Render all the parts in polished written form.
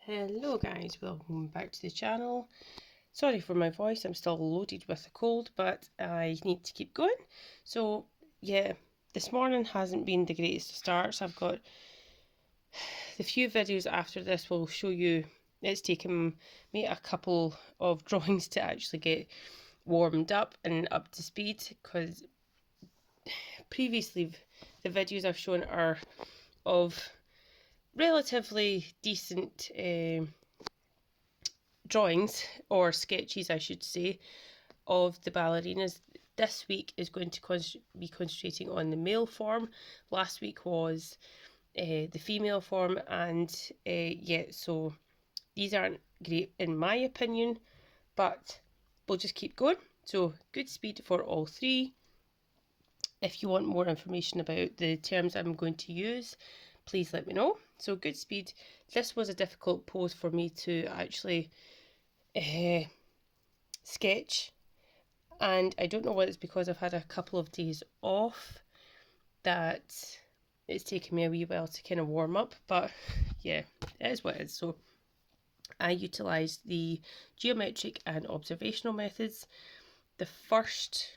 Hello guys, welcome back to the channel. Sorry for my voice, I'm still loaded with a cold, but I need to keep going. So yeah, this morning hasn't been the greatest of starts. I've got the few videos after this will show you it's taken me a couple of drawings to actually get warmed up and up to speed, because previously the videos I've shown are of relatively decent drawings, or sketches I should say, of the ballerinas. This week is going to be concentrating on the male form. Last week was the female form, and yeah, so these aren't great in my opinion, but we'll just keep going. So good speed for all three. If you want more information about the terms I'm going to use, please let me know. So good speed. This was a difficult pose for me to actually sketch, and I don't know whether it's because I've had a couple of days off that it's taken me a wee while to kind of warm up, but yeah, it is what it is. So I utilised the geometric and observational methods. The first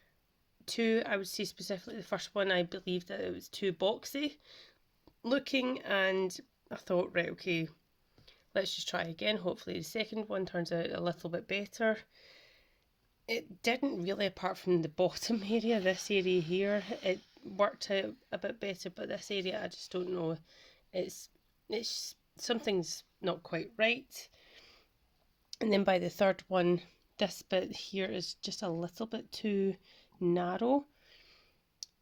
two, I would say specifically the first one, I believed that it was too boxy looking, and I thought, right, okay, let's just try again. Hopefully the second one turns out a little bit better. It didn't really, apart from the bottom area. This area here, it worked out a bit better, but this area, I just don't know. It's something's not quite right. And then by the third one, this bit here is just a little bit too narrow,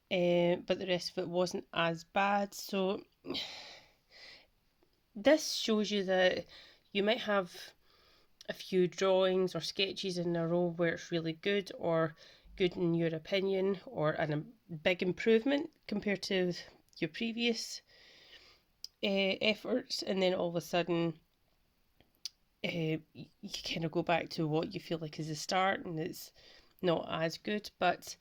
but the rest of it wasn't as bad. So this shows you that you might have a few drawings or sketches in a row where it's really good, or good in your opinion, or a big improvement compared to your previous efforts, and then all of a sudden you kind of go back to what you feel like is the start and it's not as good. But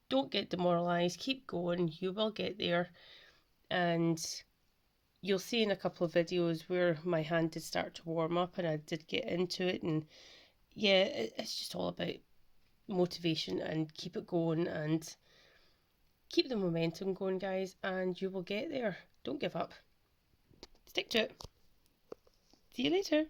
don't get demoralized, keep going, you will get there. And you'll see in a couple of videos where my hand did start to warm up and I did get into it, and yeah, it's just all about motivation, and keep it going and keep the momentum going, guys, and you will get there. Don't give up. Stick to it. See you later.